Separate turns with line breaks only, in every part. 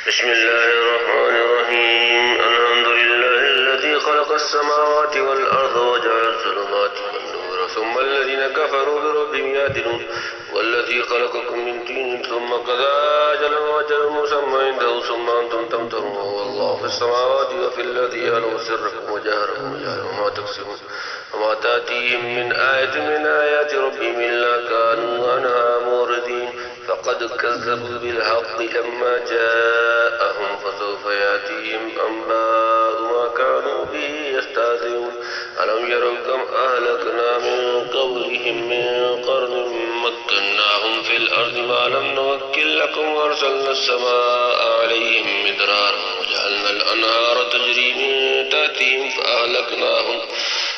بسم الله الرحمن الرحيم الحمد لله الذي خلق السماوات والأرض وجعل الظلمات والنور ثم الذين كفروا بربهم يعدلون والذي خلقكم من طين ثم قضى أجلا وأجل مسمى عنده ثم أنتم تمترون وهو الله في السماوات وفي الأرض يعلم سركم وجهركم ويعلم ما تكسبون وما تأتيهم من آية من آيات ربهم إلا كانوا عنها معرضين فقد كذبوا بالحق لما جاءهم فسوف يأتيهم أنباء ما كانوا به يستهزئون ألم يروا كم أهلكنا من قبلهم من قرن مكناهم في الأرض ما لم نمكن لكم وأرسلنا السماء عليهم مدرارا وجعلنا الأنهار تجري من تحتهم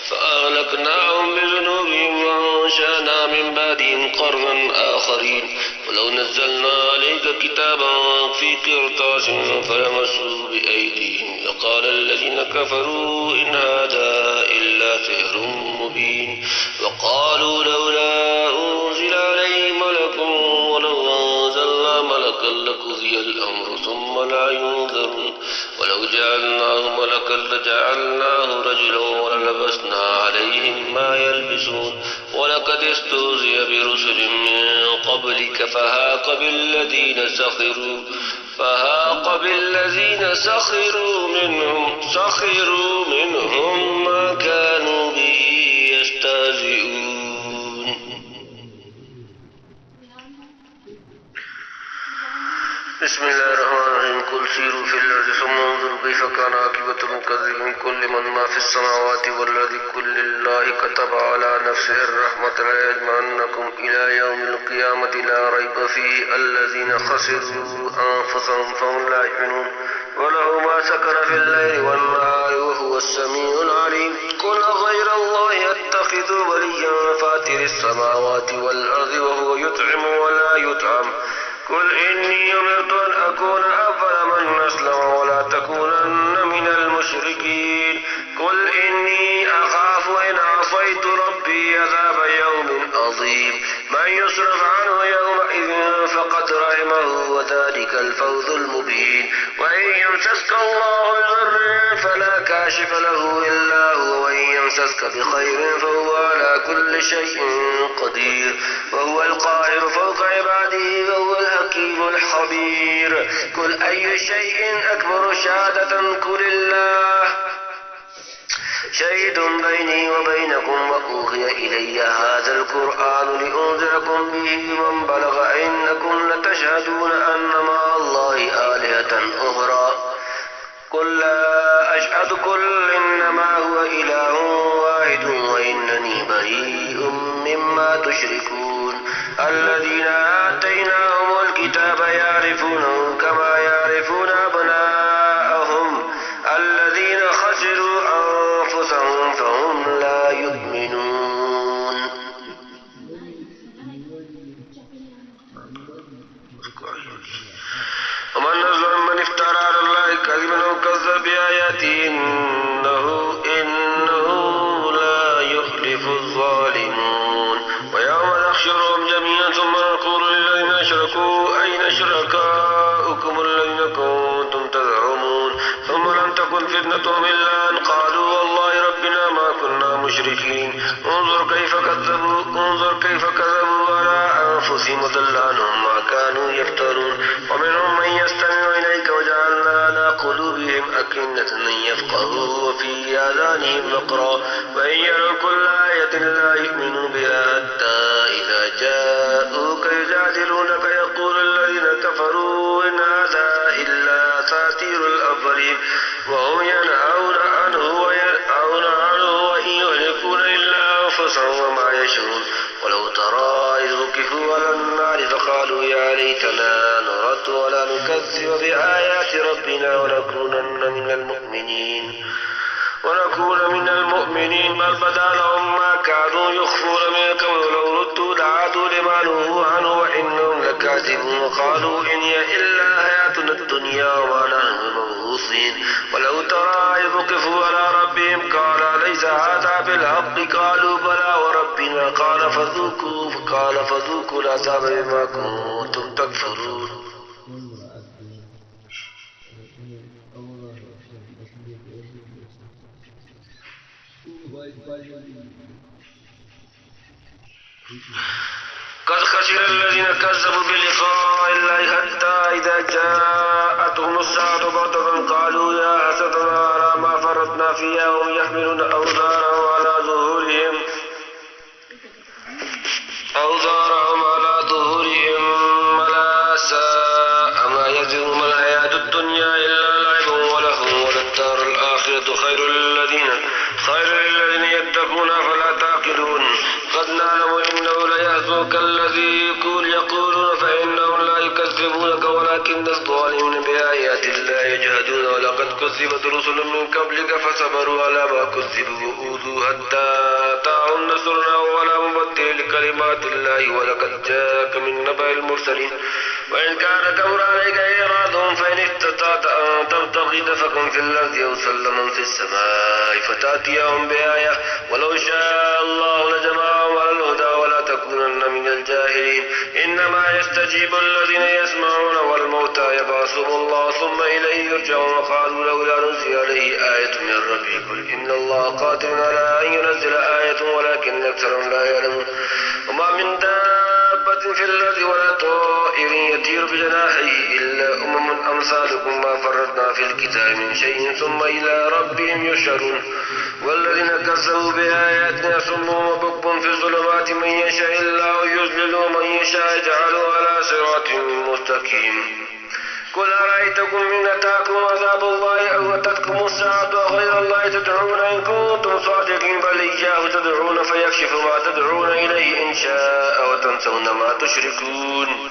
فأهلكناهم بذنوبهم وأنشأنا من بعدهم قرنا آخرين ولو نزلنا عليك كتابا في قرطاس فلمسوه بأيديهم لقال الذين كفروا إن هذا إلا سحر مبين وقالوا لولا أنزل عليه ملك ولو أنزلنا ملكا لقضي الأمر ثم لا ينظرون ولو جعلناه ملكا لجعلناه رجلا وللبسنا عليهم ما يلبسون ولقد استهزئ برسل من قبلك فهاق بالذين سخروا منهم ما كانوا به يستهزئون. بسم الله الرحمن الرحيم قل سيروا في الأرض ثم انظروا كيف كان عاقبة المكذبين كل من ما في السماوات والأرض كل الله كتب على نفسه الرحمة ليجمعنكم إلى يوم القيامة لا ريب فيه الذين خسروا أنفسهم فهم لا يؤمنون وله ما سكن في الليل والنهار وهو السميع العليم قل غير الله أتخذ وليا فاتر السماوات والأرض وهو يطعم ولا يطعم قل إني أمرت أن أكون أول من أسلم ولا تكونن من المشركين قل إني أخاف إن عصيت ربي عذاب يوم عظيم من يصرف عنه يومئذ فقد رحمه وذلك الفوز المبين وإن يمسسك الله بضر فلا كاشف له إلا هو وإن يمسسك بخير فهو على كل شيء قدير وهو القاهر فوق عباده وهو الحكيم الخبير قل أي شيء أكبر شهادة قل الله شهيد بيني وبينكم وأوحي إلي هذا القرآن لأنذركم به من بلغ إنكم لتشهدون أن مع الله آلهة أخرى قل لا أشهد قل إنما هو إله واحد وإنني بريء مما تشركون الذين آتيناهم الكتاب يعرفونه كما يعرفون أبناءهم الذين خسروا أنفسهم فهم لا يؤمنون. ومن أظلم من افترى على الله كذبا أو كذب بآياته إنه لا يفلح الظالمون ويوم نحشرهم جميعا ثم نقول للذين أشركوا أين شركاؤكم الذين كنتم تزعمون ثم لم تكن فتنتهم إلا أن قالوا والله ربنا ما كنا مشركين انظر كيف كذبوا على أنفسهم وضل عنهم ما كانوا يفترون ومنهم من يستمع إليك وجعلنا على قلوبهم أكنة أن يفقهوا وفي آذانهم وقرا وإن يروا كل آية لا يؤمنوا بها حتى إذا جاءوك يجادلونك يقول الذين كفروا إن هذا إلا أساطير الأولين وهم ينهون عنه وإن يهلكون إلا أنفسهم وما يشعرون ولو ترى إذ وقفوا على النار فقالوا يا ليتنا نرد ولا نكذب بآيات ربنا ونكون من المؤمنين بل بدا لهم ما كانوا يخفون من قبل لو ردوا لعادوا لما نهوا عنه وإنهم لكاذبون وقالوا إن هي إلا حياتنا الدنيا وما نحن بمبعوثين ولو ترى إذ وقفوا على ربهم قال أليس هذا بالحق قالوا بلى وربنا قال فذوقوا العذاب بما كنتم تكفرون. قد خسر الذين كذبوا بلقاء الله حتى إذا جاءتهم الساعة بغتة قالوا يا حسرتنا على ما فرطنا فيها وهم يحملون أوزارهم على ظهورهم ألا ساء ما يزرون. ما الحياة الدنيا إلا لعب ولهو وللدار الآخرة خير للذين يتقون فلا تعقلون. قد نعلم إنه ليحزنك الذي يقولون فإنهم لا يكذبونك ولكن الظالمين بآيات الله يجهدون. ولقد كذبت رسل من قبلك فصبروا على ما كذبوا وأوذوا حتى أتاهم نصرنا ولا مبدل لكلمات الله. ولقد جاءك من نبأ المرسلين وإن كان كبر عليك إعراضهم فإن استطعت أن تبتغي نفقا في الأرض أو سلما في السماء فتأتيهم بآية ولو شاء الله لجمعهم على الهدى ولا تكونن من الجاهلين. إنما يستجيب الذين يسمعون والموتى يبعثهم الله ثم إليه يرجعون. وقالوا لولا نزل عليه آية من ربه قل إن الله قادر على أن ينزل آية ولكن أكثرهم لا يعلمون. وما من دابة في الأرض ولا طائر يطير بجناحيه إلا أمثالكم ما فرطنا في الكتاب من شيء ثم إلى ربهم يحشرون. والذين كذبوا بآياتنا صم وبكم في الظلمات من يشاء الله يضلل ومن يشاء يجعله على صراط مستقيم. قل أرأيتكم إن أتاكم عذاب الله أو أتتكم الساعة أغير الله تدعون إن كنتم صادقين بل إياه تدعون فيكشف ما تدعون إليه إن شاء وتنسون ما تشركون.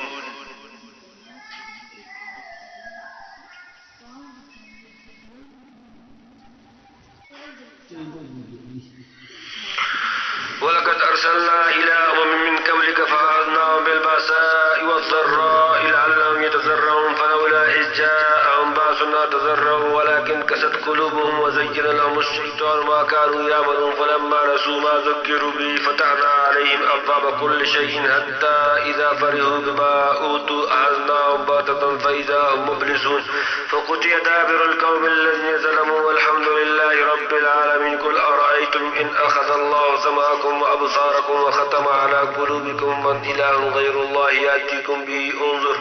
ولقد أرسلنا إلى أمم من قبلك فأخذناهم بالبأساء والضراء لعلهم يتضرعون فلولا إذ جاءهم بأسنا تضرعوا ولكن كست قلوبهم وزين لهم الشيطان ما كانوا يعملون. فلما نسوا ما ذكروا به فتحنا عليهم أبواب كل شيء حتى إذا فرحوا بما أوتوا أخذناهم بغتة فإذا هم مبلسون. فقطع دابر القوم الذين ظلموا والحمد لله رب العالمين. قل أرأيتم إن أخذ الله سمعكم وأبصاركم وختم على قلوبكم من إله غير الله يأتيكم به انظر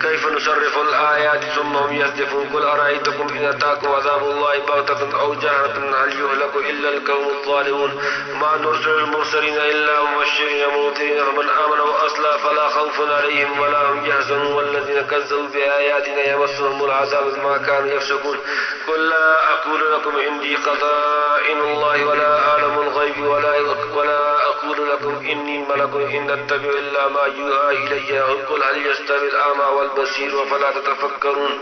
كيف نصرف الآيات ثم هم يصدفون. قل أرأيتكم إن أتاكم عذاب الله بغتة أو جهرة هل يهلك إلا القوم الظالمون. ما نرسل المرسلين إلا مبشرين ومنذرين فمن آمن وأصلح فلا خوف عليهم ولا هم يحزنون. والذين كذبوا بآياتنا يمسهم العذاب بما كانوا يفسقون. قل لا أقول لكم عندي خزائن الله ولا أعلم الغيب ولا أقول لكم إني ملك إن أتبع إلا ما يوحى إلي. قل هل يستوي الأعمى والبصير أفلا تتفكرون.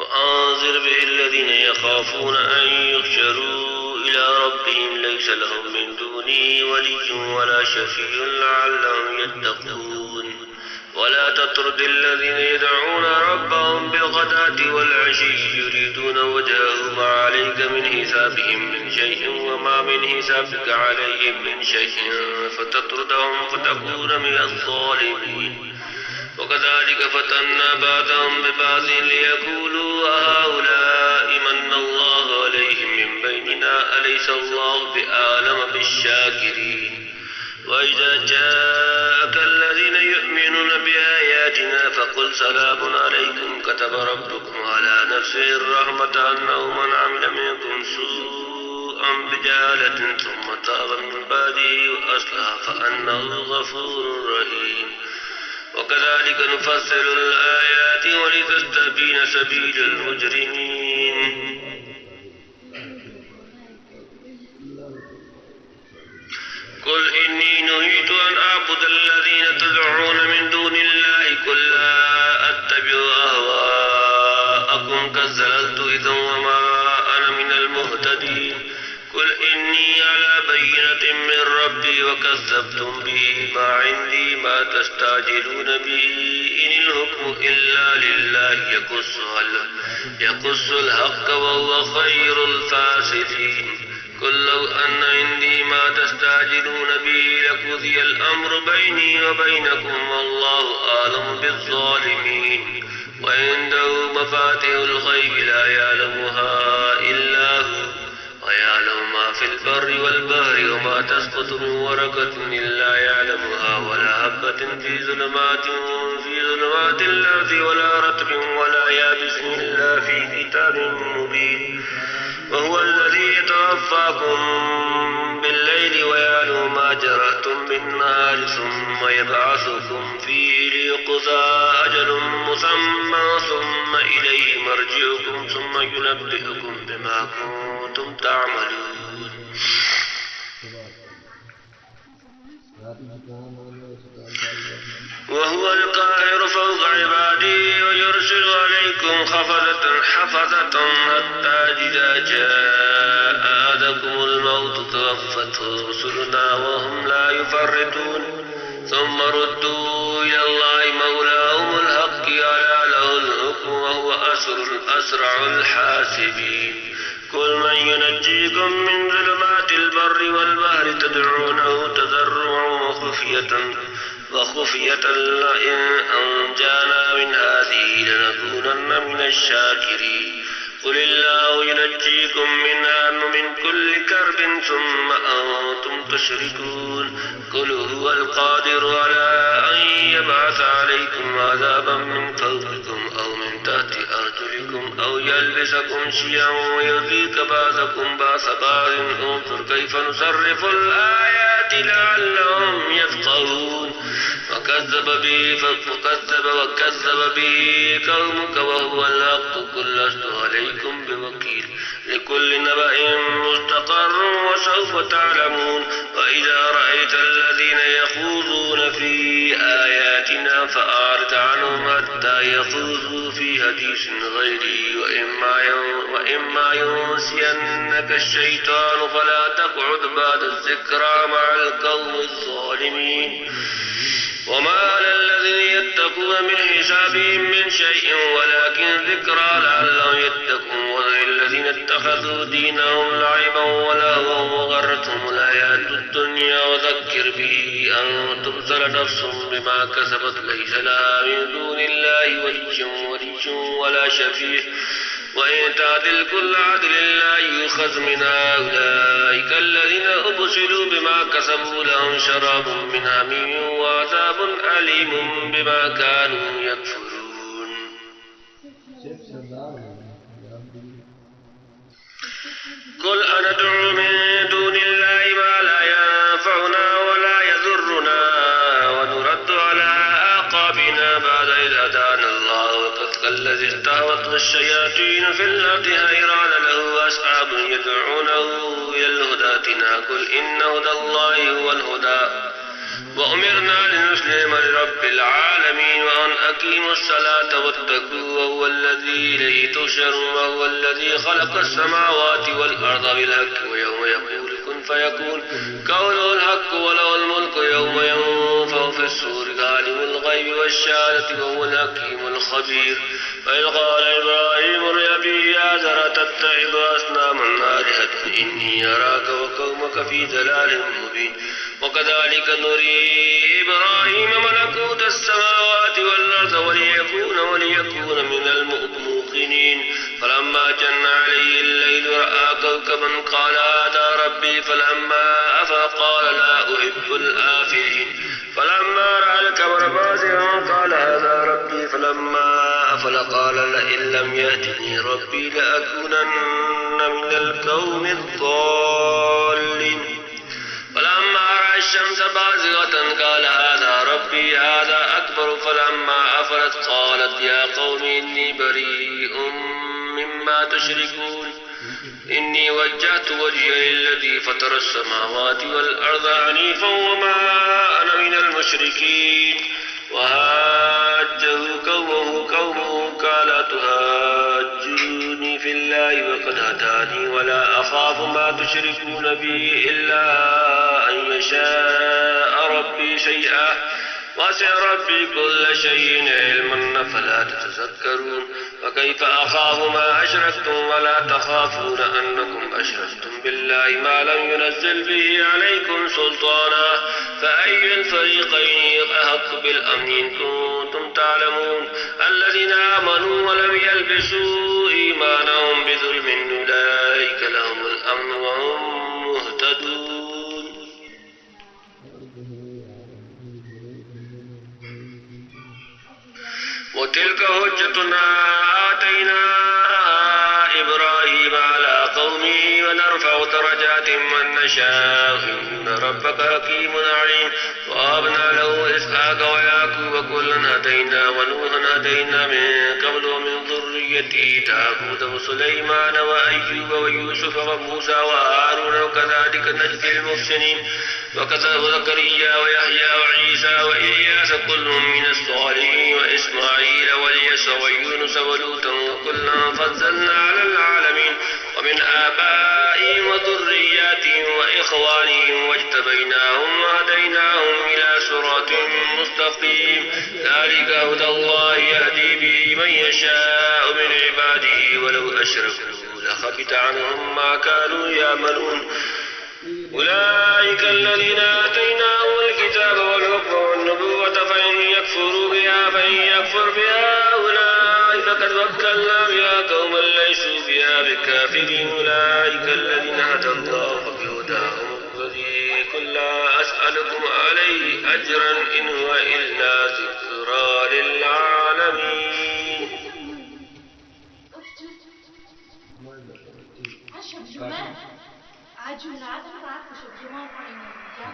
وأنذر به الذين يخافون أن يحشروا إلى ربهم ليس لهم من دونه ولي ولا شفيع لعلهم يتقون. ولا تطرد الذين يدعون ربهم بالغداة والعشي يريدون وجهه ما عليك من حسابهم من شيء وما من حسابك عليهم من شيء فتطردهم فتكون من الظالمين. وكذلك فتنا بعضهم ببعض ليقولوا أهؤلاء من الله عليهم من بيننا أليس الله بأعلم بالشاكرين. وإذا جاءك الذين يؤمنون بآياتنا فقل سلام عليكم كتب ربكم على نفسه الرحمة أنه من عمل منكم سوءا بجهالة ثم تاب من بعده وأصلح فأنه غفور رحيم. وكذلك نفصل الآيات ولتستبين سبيل المجرمين. قل إني نهيت أن أعبد الذين تدعون من دون الله قل لا أتبع أهواءكم قد زللت إذا وما أنا من المهتدين. قل إني على بينة من ربي وكذبتم به ما عندي ما تستعجلون به إن الحكم إلا لله يقص الحق وهو خير الفاصلين. قل لو أن عندي ما تستعجلون به لقضي الأمر بيني وبينكم والله أعلم بالظالمين. وعنده مفاتيح الغيب لا يعلمها إلا هو ويعلم ما في البر والبحر وما تسقط من ورقة إلا يعلمها ولا حبة في ظلمات الأرض ولا رطب ولا يابس إلا في كتاب مبين وهو الذي يتوفاكم بالليل ويعلم ما جرحتم بالنهار ثم يبعثكم فيه ليقضى أجل مسمى ثم إليه مرجعكم ثم ينبئكم بما كنتم تعملون. وهو القاهر فوق عباده ويرسل عليكم حفظة حتى إذا جاء أحدكم الموت توفته رسلنا وهم لا يفرطون ثم ردوا إلى الله مولاهم الحق ألا له الحكم وهو أسرع الحاسبين. قل من ينجيكم من ظلمات البر والبحر تدعونه تضرعا وخفية لئن أنجانا من هذه لنكونن من الشاكرين. قل الله ينجيكم منها من كل كرب ثم أنتم تشركون. قل هو القادر على أن يبعث عليكم عذابا من فوقكم أو من تحت أرجلكم أو يلبسكم شيعا ويذيق بعضكم بأس بعض انظر كيف نصرف الآيات لعلهم يفقهون. وكذب به قومك وهو الحق قل لست عليكم بوكيل لكل نبأ مستقر وسوف تعلمون. وإذا رأيت الذين يخوضون في آياتنا فأعرض عنهم حتى يخوضوا في حديث غيره وإما ينسينك الشيطان فلا تقعد بعد الذكرى مع القوم الظالمين. وما على الذين يتقون من حسابهم من شيء ولكن ذكرى لعلهم يتقون. والذين اتخذوا دينهم لعبا ولهوا وغرتهم الحياة الدنيا وذكر به أن تبصر نفس بما كسبت ليس لها من دون الله ولي ولا شفيع وإن تعدل كل عدل لا يؤخذ من أولئك الذين أبصروا بما كسبوا لهم شراب من حميم وعذاب أليم بما كانوا يكفرون. قل أندعو من دون الله ما لا ينفعنا ولا يضرنا ونرد على أعقابنا بعد إذ هدانا الله وقد كالذي استهوته الشياطين في الأرض حيران له أصحاب يدعونه إلى الهدى ائتنا قل إن هدى الله هو الهدى وأمرنا لنسلم لرب العالمين وأن أقيموا الصلاة واتقوه وهو الذي إليه تحشرون وهو الذي خلق السماوات والأرض بالحق ويوم يقول كن فيكون قوله الحق وله الملك يوم ينفخ في الصور عالم الغيب والشهادة وهو الحكيم الخبير. وإذ قال إبراهيم لأبيه آزر تتخذ أصناما آلهة إني أراك وقومك في ضلال مبين. وكذلك نري إبراهيم ملكوت السماوات والأرض وليكون من الموقنين. فلما جن عليه الليل رأى كوكبا قال هذا ربي فلما أفل قال لا أحب الآفلين. فلما رأى القمر بازغا قال هذا ربي فلما أفل قال لئن لم يهدني ربي لأكونن من القوم الضالين. فلما رأى الشمس بازغة قال هذا ربي هذا أكبر. فلما أفلت قالت يا قوم إني بريء مما تشركون إني وجهت وجهي للذي فطر السماوات والأرض حنيفا وما أنا من المشركين. وهاجه قومه قال تهاجوني في الله وقد هداني ولا أخاف ما تشركون به إلا أن يشاء ربي شيئا وسع ربي كل شيء علما فلا تتذكرون. فكيف أخاف ما أشركتم ولا تخافون أنكم أشركتم بالله ما لم ينزل به عليكم سلطانا فأي الفريقين أحق بالأمن إن كنتم تعلمون الذين آمنوا ولم يلبسوا إيمانهم بظلم أولئك لهم الأمن وهم مهتدون وتلك حجتنا آتيناها إبراهيم على قومه ونرفع درجات من نشاء إن ربك حكيم عليم ووهبنا له إسحاق ويعقوب كلا هدينا ونوحا هدينا من قبل ومن ذريته داود وسليمان وأيوب ويوسف وموسى وهارون وكذلك نجزي المحسنين وكذب زكريا ويحيى وعيسى وإلياس كل من الصالحين وإسماعيل واليسع ويونس ولوطا وكلا فضلنا على العالمين ومن آبائهم وذرياتهم وإخوانهم واجتبيناهم وهديناهم إلى صراط مستقيم ذلك هدى الله يهدي به من يشاء من عباده ولو أشركوا لخبط عنهم ما كانوا يعملون أولئك الذين آتيناهم الكتاب والحكم والنبوة فإن يكفر بها أولئك فقد وكلنا بها قوما ليسوا بها بكافرين أولئك الذين هدى الله فبهداه مقتدي قل لا أسألكم عليه أجرا إن هو إلا ذكرى للعالمين.
आज रात रात जुमा पढ़ेंगे क्या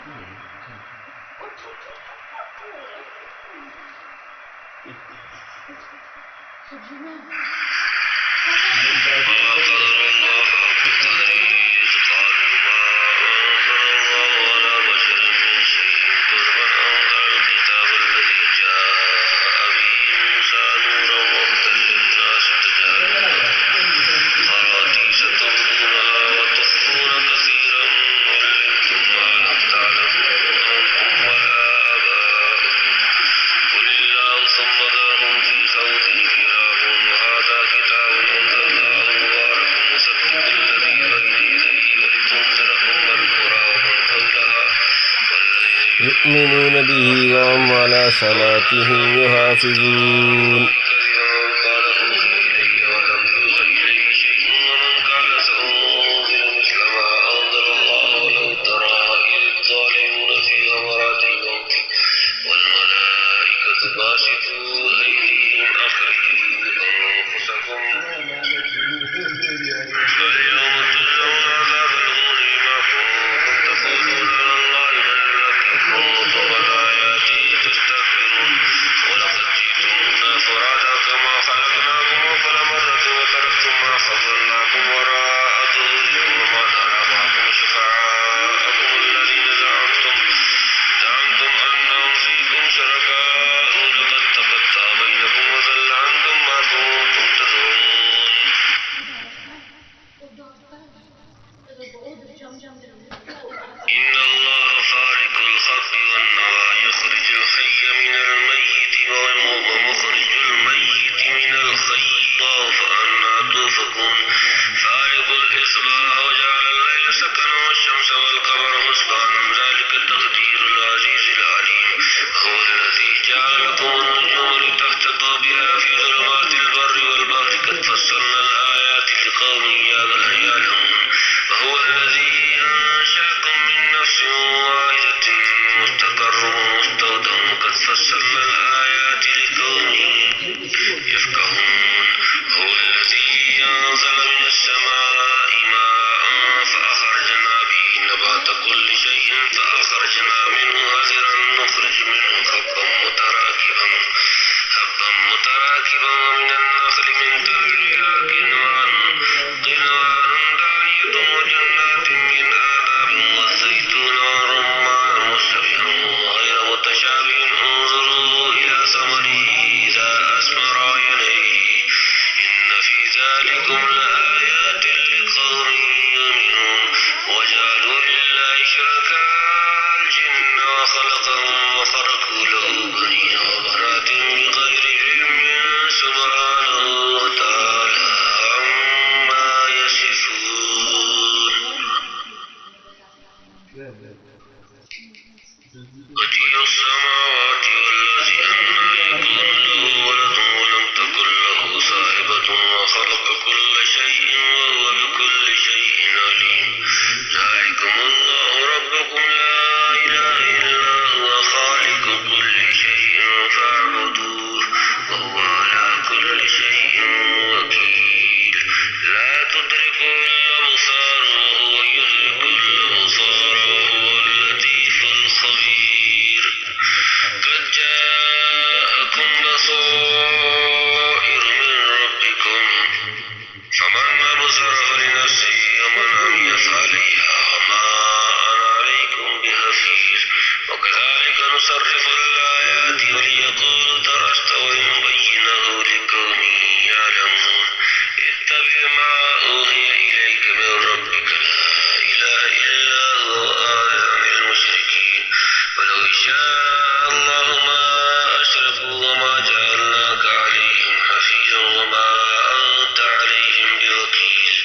يؤمنون به وهم على صلاتهم يحافظون
بديع السماوات والذي أنى يكون له
وكذلك نصرف الآيات وليقولوا درست ونبينه لقوم يعلمون اتبع ما أوحي إليك من ربك لا إله إلا هو وأعرض عن المشركين ولو شاء الله ما أشركوا وما جعلناك عليهم حفيظا وما أنت عليهم بوكيل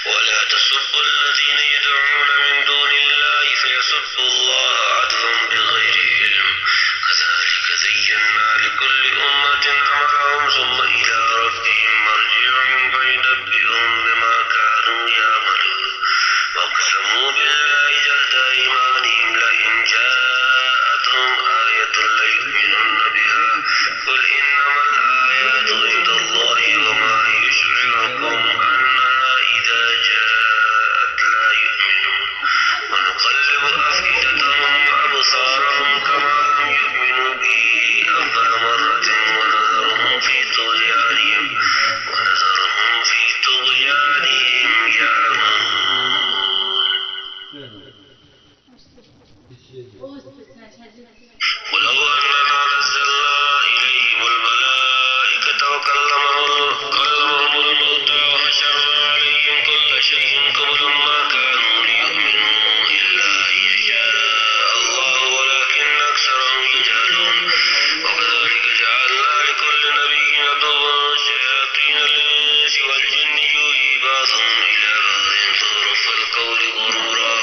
ولا تسبوا الذين يدعون من دون الله فيسبوا الله عدوا بغير علم كذلك زينا لكل أمة عملهم ثم إلى ربهم مرجعهم فينبئهم بما كانوا يعملون وأقسموا بالله جهد أيمانهم لئن جاءتهم آية ليؤمنن بها قل إنما الآيات عند الله وما يشعركم أنها إذا جاءت لا يؤمنون ونقلب أفئدتهم وأبصارهم كما لم يؤمنوا به أول مرة ونذرهم في طغيانهم يعمهون ولو أننا نزلنا إليهم الملائكة وكلمهم الموتى وحشرنا عليهم كل شيء قبلا ما كانوا ليؤمنوا إلا أن يشاء الله ولكن أكثرهم يجهلون وكذلك جعلنا لكل نبي عدوا شياطين الإنس والجن يوحي بعضهم إلى بعض زخرف القول غرورا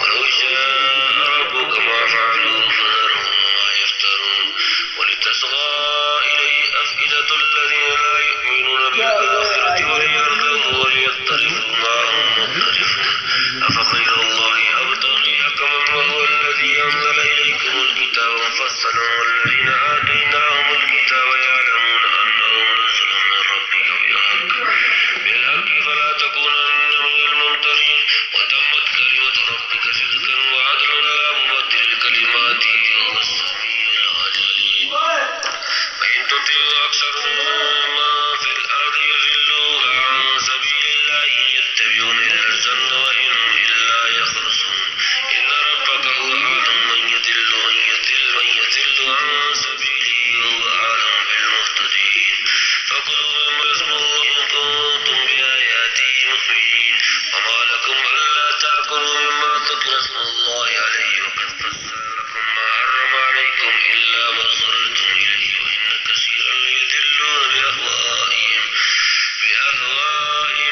ولو شاء ربك ما فعلوه فذرهم وما يفترون ولتصغى إليه أفئدة الذين لا يؤمنون بالآخرة وليرضوا وليقترفوا ما هم مقترفون أفغير الله أبتغي حكما وهو الذي أنزل إليكم الكتاب مفصلا والذين آتيناهم الكتاب يعلمون أنه منزل من ربك بالحق فلا تكونن من الممترين وتمت كلمة ربك صدقا وعدلا لا مبدل لكلماته وهو السميع العليم فإن تطيعوا أكثر مما في الأرض يضلوك عن سبيل الله يتبعون إلا الظن وإن هم إلا يخرصون إن ربك هو أعلم من يضل عن سبيله وهو أعلم بالمهتدين فكلوا مما رزق الله إن كنتم بآياته مؤمنين وما لكم ألا تأكلوا مما ذكر اسم الله عليه وقد فصل لكم ما حرم عليكم إلا ما اضطررتم إليه وإن كثيرا ليضلون بأهوائهم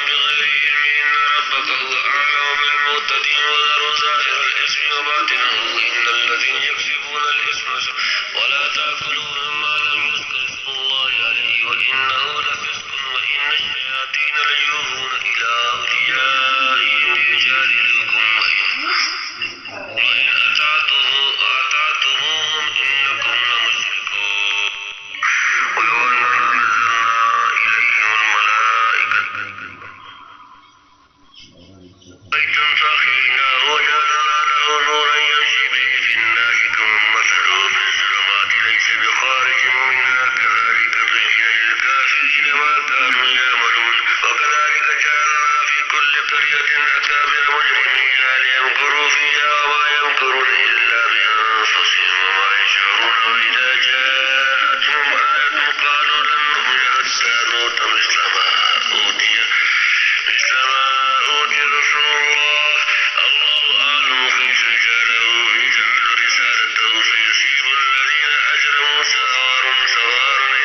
بغير علم إن ربك هو أعلم بالمهتدين وذروا ظاهر الإثم وباطنه إن الذين يكسبون الإثم ولا تأكلوا مما لم يذكر اسم الله عليه وإنه لفسق وإن الشياطين ليوحون إلى أوليائهم ليجادلوكم وإن أطعتموهم إنكم لمشركون ولو أننا نزلنا إليهم الملائكة بيتا فأخرجناه وجعلنا له نورا يمشي به في الناس كمن مثله في الظلمات ليس بخارج منها كذلك زين للكافرين ما كانوا يعملون وكذلك جعلنا في كل قرية أكابر مجرميها ليمكروا فيها وما يمكرون إلا بأنفسهم وما يشعرون وإذا جاءتهم آية قالوا لن نؤمن حتى نؤت مثل ما أوتي رسول الله أعلم حيث يجعل رسالته فيصيب الذين أجرموا سوار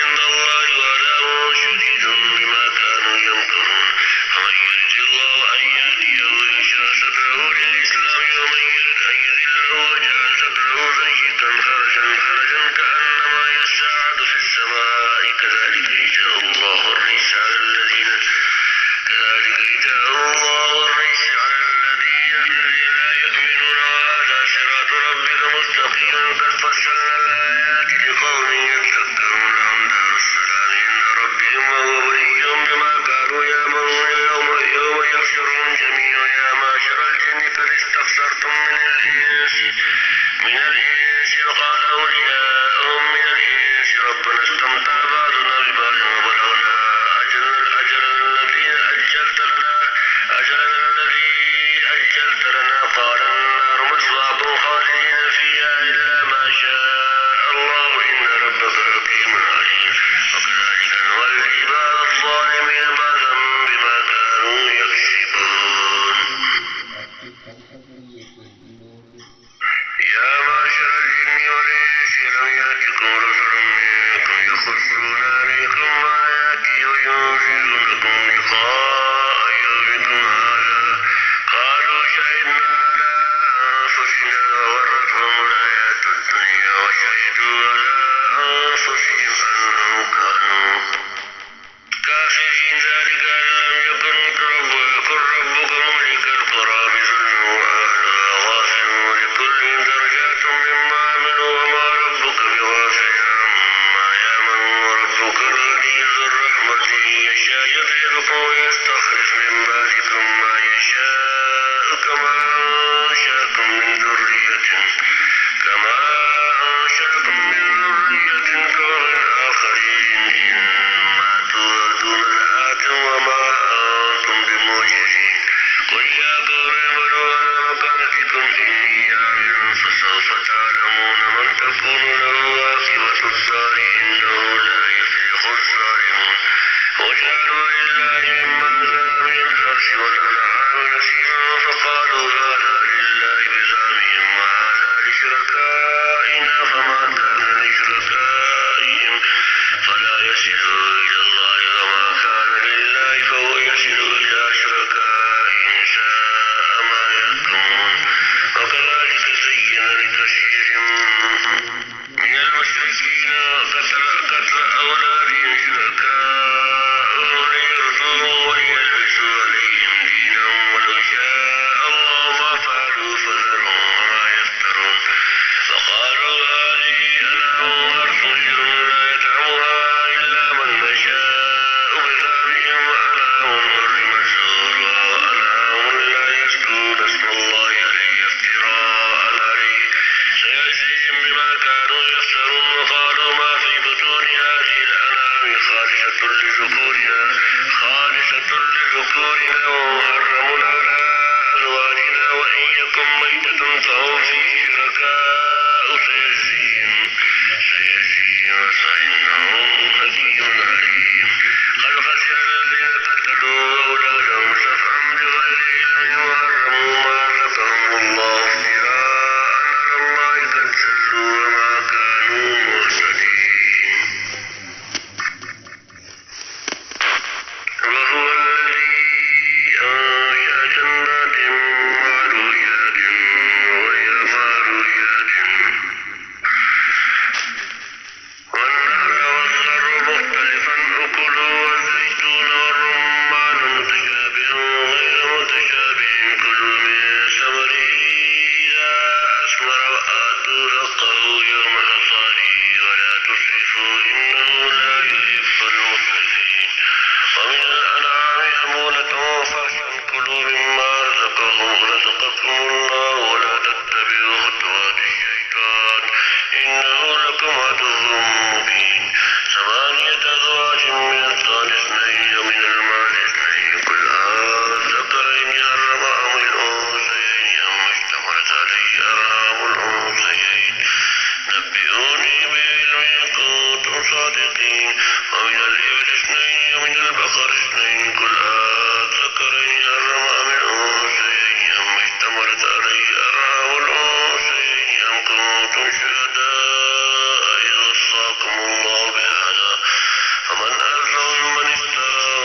عند الله وعذاب شديد بما كانوا يمكرون فمن يرد الله أن يهديه يشرح صدره للإسلام ومن يرد أن يضله يجعل صدره ضيقا حرجا كأنما يصعد في السماء كذلك يجعل الله الرجس على الذين لا يؤمنون وهذا صراط ربك مستقيما قد فصلنا الآيات لقوم يذكرون لهم دار السلام عند ربهم وهو ولي بما كانوا يعملون يوم يحشرهم جميعا يا معشر الجن قد استكثرتم من الإنس وقال أولياؤهم من الإنس ربنا استمتع بعضنا ببعض وبلغنا أجلنا الذي أجلت لنا قال النار مثواكم خالدين فيها إلا والإنس ألم يأتكم رسل منكم يقصون عليكم آياتي وينذرونكم لقاء يومكم هذا قالوا شهدنا على أنفسنا وغرتهم الحياة الدنيا وشهدوا على أنفسهم أنهم كانوا كافرين ذلك أن لم يكن ربك مهلك القرى بظلم وأهلها غافلون ولكل درجات مما عملوا وما ربك بغافل عما يعملون وربك الغني ذو الرحمة إن يشاء يذهبكم ويستخلف من بعدكم ما يشاء كما أنشأكم من ذرية قوم آخرين إنما توعدون لآت وما أنتم بمعجزين قل يا قوم اعملوا على مكانتكم إني عامل فسوف تعلمون من تكون له عاقبة الدار إنه لا يفلح الظالمون وجعلوا لله مما ذرأ من الحرث والأنعام نصيبا فقالوا هذا لله بزعمهم وهذا لشركائنا فما كان لشركائهم فلا يصل إلى الله وما كان لله فهو يصل إلى شركائهم ساء ما يحكمون وكذلك زين لكثير من المشركين قتل أولادهم شركاءهم ليردوهم وليلبسوا عليهم دينهم ولو شاء الله ما فعلوا فذرهم وما يفترون فقالوا هذه أنعام وحرث حجر لا يطعمها إلا من نشاء بزعمهم وأنعام حرمت ظهورها وأنعام لا يذكرون اسم الله عليه افتراء عليه سيجزيهم بما كانوا يفترون وقالوا ما في بطون هذه الأنعام خالصة لذكورنا ومحرم على أزواجنا وإن يكن ميتة فهم فيه شركاء سيجزيهم فإنه حكيم عليم قد خسر الذين قتلوا أولادهم سفعا بغير علم وحرموا ما رزقهم الله افتراء على الله قد ضلوا وما كانوا مهتدين وهو الذي أنشأ جنات معرويات وغير معرويات والنهر والزر مختلفا أكله والزيتون والرمان متشابه غير متشابه كلوا من ثمره إذا أثمر وآتوا حقه يوم حصاده ولا تسرفوا إنه لا يحب المسرفين ومن الأنعام حمولة وفرشا كلوا مما رزقكم الله ولا تتبعوا خطوات الشيطان إنه لكم عدو مبين ثمانية أزواج من الضأن اثنين ومن المعز اثنين قل أذكرين حرم أم الأنثيين أما اشتملت عليه أرحام الأنثيين نبئوني بعلم إن كنتم صادقين ومن الإبل اثنين ومن البقر اثنين قل أذكرين حرم أم الأنثيين أما اشتملت عليه أرحام الأنثيين أم كنتم شهداء إذ وصاكم الله بهذا فمن أظلم ممن افترى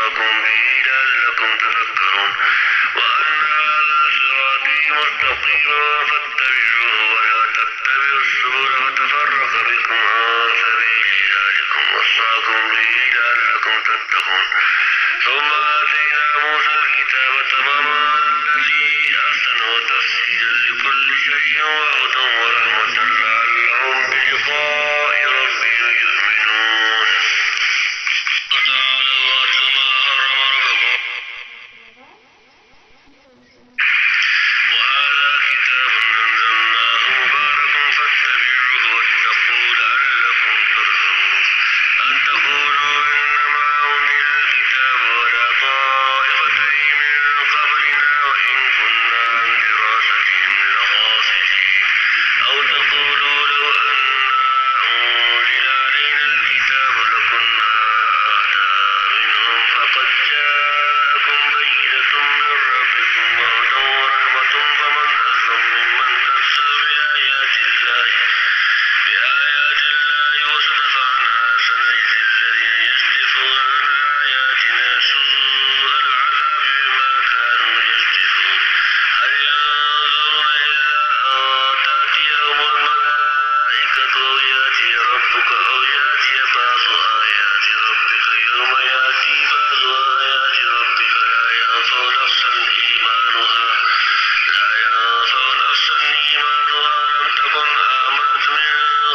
وصاكم به لعلكم تذكرون وأن هذا صراطي مستقيما فاتبعوه ولا تتبعوا السبل فتفرق بكم عن سبيله ذلكم وصاكم به لعلكم تتقون ثم آتينا موسى الكتاب تماما الذي أحسن وتفصيلا لكل شيء وهدى ورحمة لعلهم بلقاء ربهم يؤمنون وتعالى الله ما حرم ربكم وهذا كتاب أنزلناه مبارك فاتبعوه واتقوا لعلكم ترحمون أن تقولوا إنما أنزل الكتاب ولا طائفتين من قبلنا وإن كنا عن دراستهم لغافلين أو تقولوا لو أنزل علينا الكتاب لكنا أهدى منهم فقد جاءكم بينة من ربكم وهدى ورحمة فمن أظلم ممن كذب بآيات الله وصدف عنها سنجزي الذين يصدفون عن آياتنا سوء العذاب بما كانوا يصدفون هل ينظرون إلا أن تأتيهم الملائكة أو يأتي ربك أو يأتي بعض آيات ربك يوم يأتي بعض آيات ربك لا ينفع نفسا إيمانها لم تكن آمنت من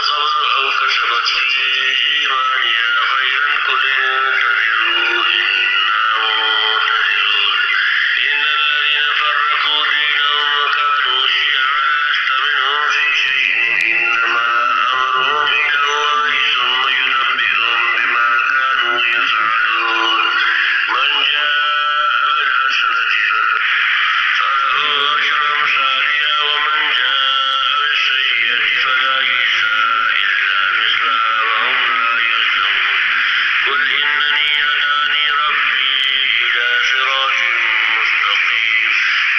قبل أو كسبت في إيمانها خيرا قل انتظروا إنا منتظرون إن الذين فرقوا دينهم وكانوا شيعا لست منهم في شيء إنما أمرهم إلى الله ثم ينبئهم بما كانوا يفعلون من جاء بالحسنة فله أجر أمثالها ومن جاء بالسيئة فلا يجزى إلا مثلها وهم لا يظلمون قل إنني هداني ربي إلى صراط مستقيم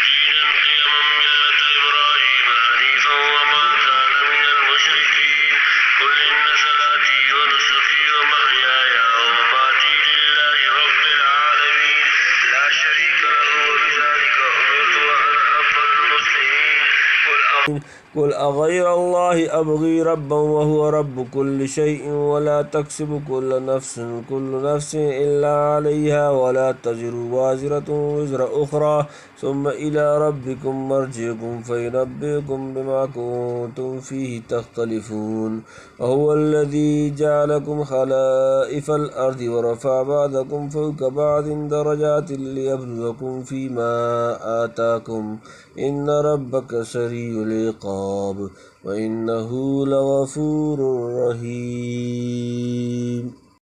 دينا قيما ملة إبراهيم حنيفا وما كان من المشركين قل إن صلاتي ونسكي ومحياي ومماتي لله رب العالمين لا شريك له وبذلك أمرت وأنا أول المسلمين قل أغير الله أبغي ربا وهو رب كل شيء ولا تكسب كل نفس إلا عليها ولا تزر وازرة وزر أخرى ثم إلى ربكم مرجعكم فينبئكم بما كنتم فيه تختلفون وهو الذي جعلكم خلائف الأرض ورفع بعضكم فوق بعض درجات ليبلوكم فيما آتاكم إن ربك سريع العقاب وإنه لغفور رحيم